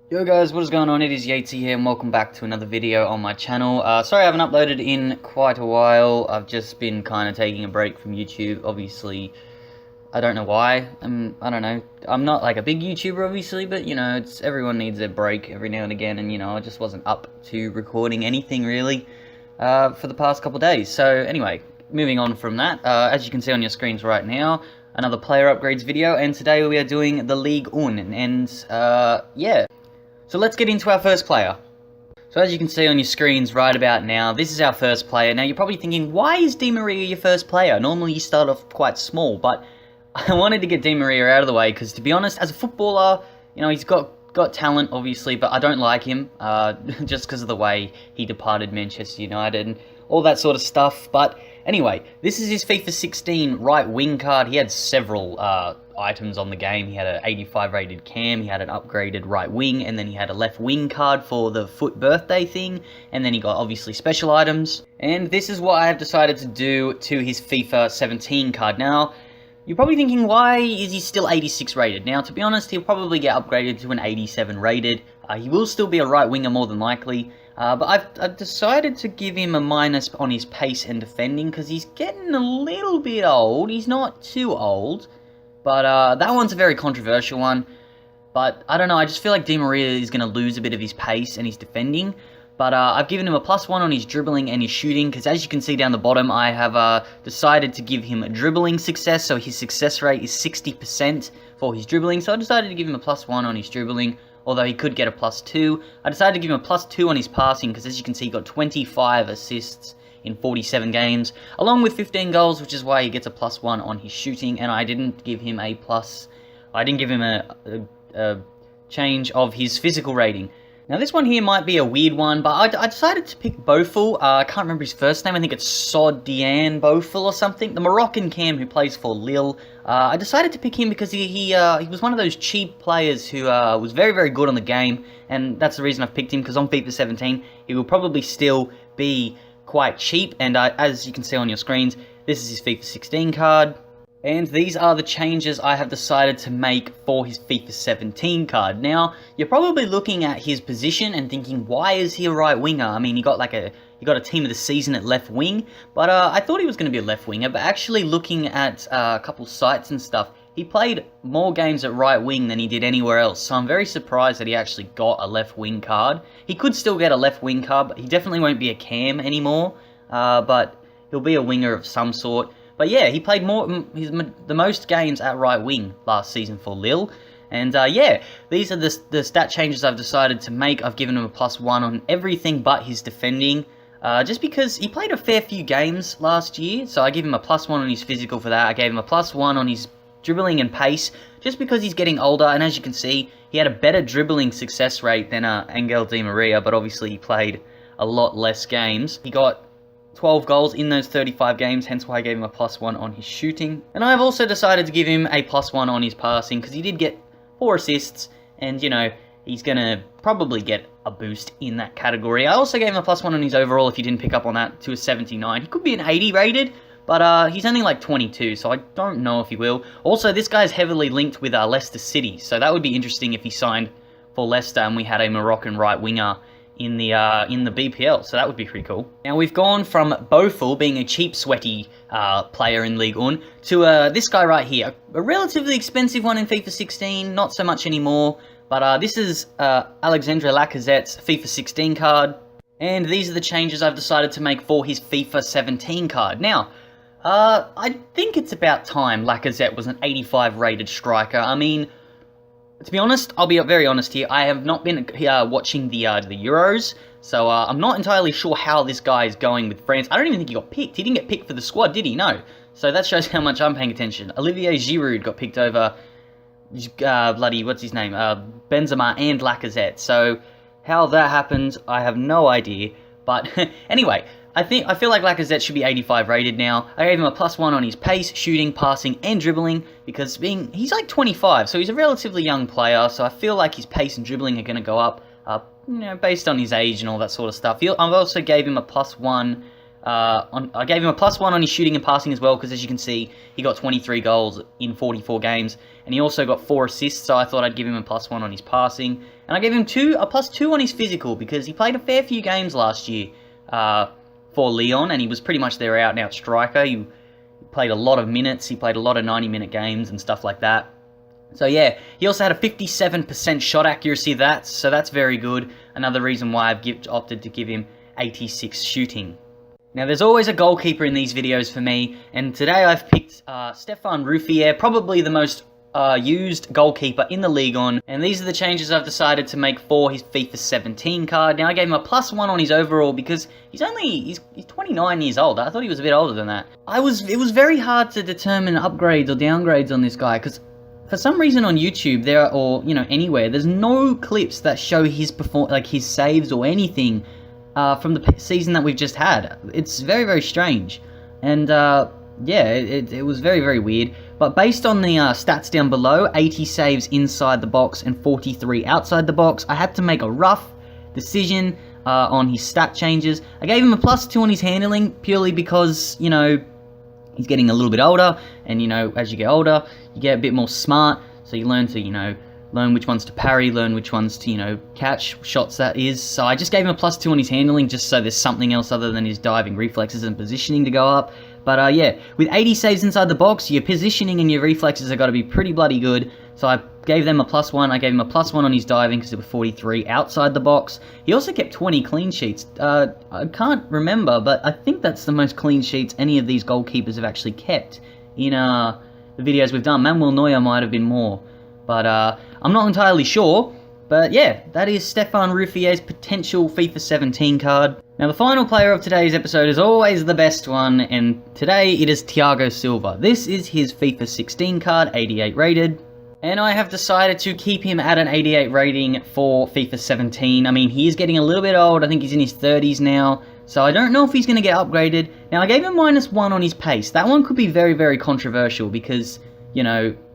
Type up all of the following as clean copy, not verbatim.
Yo guys, what is going on? It is Yatesy here and welcome back to another video on my channel. Sorry I haven't uploaded in quite a while. I've just been kind of taking a break from YouTube. Obviously, I don't know why. I don't know. I'm not like a big YouTuber obviously, but you know, everyone needs a break every now and again, and you know, I just wasn't up to recording anything really for the past couple of days. So anyway, moving on from that, as you can see on your screens right now, another player upgrades video, and today we are doing the Ligue 1, and yeah. So let's get into our first player. So as you can see on your screens right about now, this is our first player. Now you're probably thinking, why is Di Maria your first player? Normally you start off quite small, but I wanted to get Di Maria out of the way because, to be honest, as a footballer, you know, he's got talent obviously, but I don't like him just because of the way he departed Manchester United and all that sort of stuff. But anyway, this is his FIFA 16 right wing card. He had several items on the game. He had an 85 rated cam, he had an upgraded right wing, and then he had a left wing card for the foot birthday thing, and then he got obviously special items. And this is what I have decided to do to his FIFA 17 card. Now, you're probably thinking, why is he still 86 rated? Now, to be honest, he'll probably get upgraded to an 87 rated. He will still be a right winger more than likely, but I've decided to give him a minus on his pace and defending because he's getting a little bit old. He's not too old, but that one's a very controversial one. But I don't know, I just feel like Di Maria is going to lose a bit of his pace and his defending. But I've given him a +1 on his dribbling and his shooting, because as you can see down the bottom, I have decided to give him a dribbling success, so his success rate is 60% for his dribbling. So I decided to give him a +1 on his dribbling, although he could get a +2. I decided to give him a +2 on his passing, because as you can see, he got 25 assists in 47 games, along with 15 goals, which is why he gets a +1 on his shooting. And I didn't give him a change of his physical rating. Now this one here might be a weird one, but I decided to pick Boufal. I can't remember his first name. I think it's Sodian Boufal or something. The Moroccan cam who plays for Lille. I decided to pick him because he was one of those cheap players who was very, very good on the game, and that's the reason I've picked him, because on FIFA 17 he will probably still be quite cheap. And as you can see on your screens, this is his FIFA 16 card. And these are the changes I have decided to make for his FIFA 17 card. Now, you're probably looking at his position and thinking, why is he a right winger? I mean, he got a team of the season at left wing, but I thought he was going to be a left winger. But actually looking at a couple sites and stuff, he played more games at right wing than he did anywhere else. So I'm very surprised that he actually got a left wing card. He could still get a left wing card, but he definitely won't be a cam anymore. But he'll be a winger of some sort. But yeah, he played the most games at right wing last season for Lille. And yeah, these are the stat changes I've decided to make. I've given him a +1 on everything but his defending. Just because he played a fair few games last year, so I gave him a +1 on his physical for that. I gave him a +1 on his dribbling and pace, just because he's getting older. And as you can see, he had a better dribbling success rate than Angel Di Maria, but obviously he played a lot less games. He got 12 goals in those 35 games, hence why I gave him a +1 on his shooting. And I've also decided to give him a +1 on his passing, because he did get 4 assists, and you know, he's going to probably get a boost in that category. I also gave him a +1 on his overall, if you didn't pick up on that, to a 79. He could be an 80 rated, but he's only like 22, so I don't know if he will. Also, this guy's heavily linked with Leicester City, so that would be interesting if he signed for Leicester and we had a Moroccan right winger in the BPL, so that would be pretty cool. Now we've gone from Boufal being a cheap, sweaty player in Ligue 1 to this guy right here, a relatively expensive one in FIFA 16, not so much anymore. But this is Alexandre Lacazette's FIFA 16 card, and these are the changes I've decided to make for his FIFA 17 card. Now, I think it's about time Lacazette was an 85 rated striker. I mean, to be honest, I'll be very honest here, I have not been watching the Euros, so I'm not entirely sure how this guy is going with France. I don't even think he got picked. He didn't get picked for the squad, did he? No. So that shows how much I'm paying attention. Olivier Giroud got picked over what's his name? Benzema and Lacazette. So how that happened, I have no idea. But anyway, I feel like Lacazette should be 85 rated now. I gave him a +1 on his pace, shooting, passing, and dribbling, because he's like 25, so he's a relatively young player, so I feel like his pace and dribbling are going to go up, you know, based on his age and all that sort of stuff. I've also gave him a +1 I gave him a +1 on his shooting and passing as well, because as you can see, he got 23 goals in 44 games, and he also got 4 assists, so I thought I'd give him a +1 on his passing. And I gave him a +2 on his physical, because he played a fair few games last year for Lyon, and he was pretty much their out-and-out striker. He played a lot of minutes, he played a lot of 90-minute games and stuff like that. So yeah, he also had a 57% shot accuracy, so that's very good. Another reason why I've opted to give him 86 shooting. Now, there's always a goalkeeper in these videos for me, and today I've picked Stefan Roofie, probably the most used goalkeeper in the Ligue 1, and these are the changes I've decided to make for his FIFA 17 card. Now, I gave him a +1 on his overall because he's 29 years old. I thought he was a bit older than that. It was very hard to determine upgrades or downgrades on this guy, because for some reason on YouTube or anywhere, there's no clips that show his his saves or anything from the season that we've just had. It's very, very strange, and yeah, it was very, very weird. But based on the stats down below, 80 saves inside the box and 43 outside the box, I had to make a rough decision on his stat changes. I gave him a +2 on his handling, purely because, he's getting a little bit older, and, as you get older, you get a bit more smart, so you learn to, learn which ones to parry, learn which ones to, catch shots, that is. So I just gave him a +2 on his handling, just so there's something else other than his diving reflexes and positioning to go up. But yeah, with 80 saves inside the box, your positioning and your reflexes have got to be pretty bloody good. So I gave them a +1. I gave him a +1 on his diving because it was 43 outside the box. He also kept 20 clean sheets. I can't remember, but I think that's the most clean sheets any of these goalkeepers have actually kept in the videos we've done. Manuel Neuer might have been more, but I'm not entirely sure. But yeah, that is Stefan Roofie's potential FIFA 17 card. Now, the final player of today's episode is always the best one, and today it is Thiago Silva. This is his FIFA 16 card, 88 rated, and I have decided to keep him at an 88 rating for FIFA 17. I mean, he is getting a little bit old. I think he's in his 30s now, so I don't know if he's going to get upgraded. Now, I gave him -1 on his pace. That one could be very, very controversial because,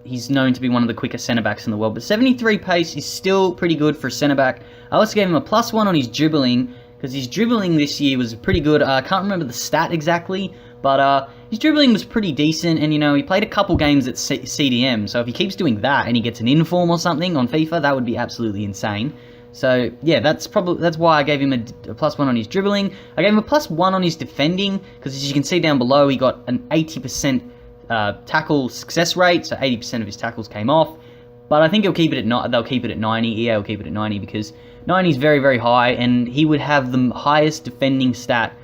he's known to be one of the quickest centre-backs in the world, but 73 pace is still pretty good for a centre-back. I also gave him a +1 on his dribbling, because his dribbling this year was pretty good. I can't remember the stat exactly, but his dribbling was pretty decent, and he played a couple games at CDM, so if he keeps doing that and he gets an inform or something on FIFA, that would be absolutely insane. So yeah, that's why I gave him a +1 on his dribbling. I gave him a +1 on his defending, because as you can see down below, he got an 80% tackle success rate, so 80% of his tackles came off. But I think they'll keep it at 90. EA will keep it at 90 because 90 is very, very high, and he would have the highest defending stat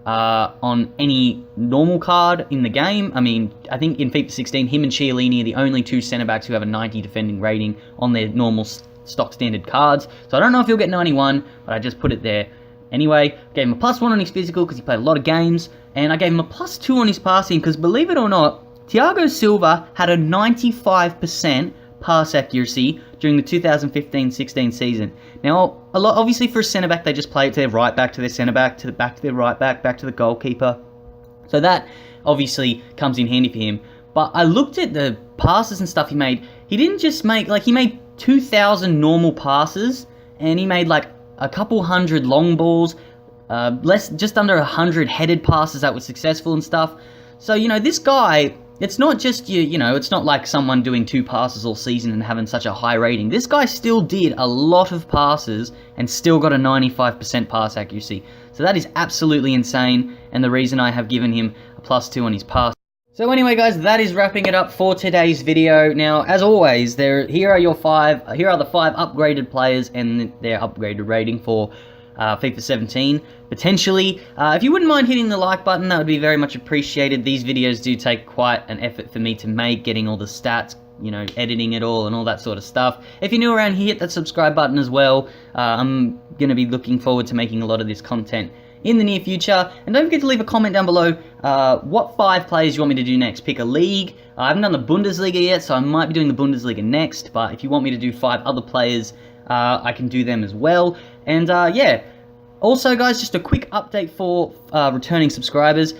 on any normal card in the game. I mean, I think in FIFA 16, him and Chiellini are the only two centre-backs who have a 90 defending rating on their normal stock standard cards. So I don't know if he'll get 91, but I just put it there. Anyway, gave him a +1 on his physical because he played a lot of games, and I gave him a +2 on his passing because, believe it or not, Thiago Silva had a 95% pass accuracy during the 2015-16 season. Now, obviously for a centre-back, they just play it to their right back, to their centre-back, to the back to their right back to the goalkeeper. So that obviously comes in handy for him. But I looked at the passes and stuff he made. He didn't just make, he made 2,000 normal passes, and he made a couple hundred long balls, just under 100 headed passes that were successful and stuff. So, this guy, it's not just it's not like someone doing 2 passes all season and having such a high rating. This guy still did a lot of passes and still got a 95% pass accuracy. So that is absolutely insane, and the reason I have given him a +2 on his pass. So anyway, guys, that is wrapping it up for today's video. Now, as always, here are the 5 upgraded players and their upgraded rating for FIFA 17, potentially. If you wouldn't mind hitting the like button, that would be very much appreciated. These videos do take quite an effort for me to make, getting all the stats, editing it all and all that sort of stuff. If you're new around here, hit that subscribe button as well. I'm going to be looking forward to making a lot of this content in the near future. And don't forget to leave a comment down below what 5 players you want me to do next. Pick a league. I haven't done the Bundesliga yet, so I might be doing the Bundesliga next, but if you want me to do 5 other players, I can do them as well. And yeah, also guys, just a quick update for returning subscribers.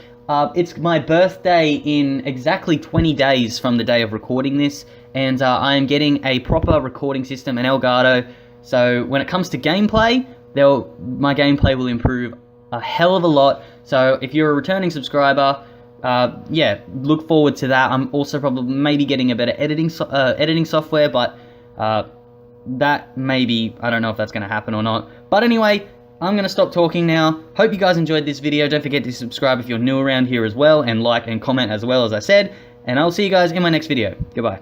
It's my birthday in exactly 20 days from the day of recording this, and I am getting a proper recording system, an Elgato, so when it comes to gameplay, my gameplay will improve a hell of a lot. So if you're a returning subscriber, yeah, look forward to that. I'm also probably maybe getting a better editing software, but that maybe, I don't know if that's going to happen or not. But anyway, I'm going to stop talking now. Hope you guys enjoyed this video. Don't forget to subscribe if you're new around here as well, and like and comment as well, as I said. And I'll see you guys in my next video. Goodbye.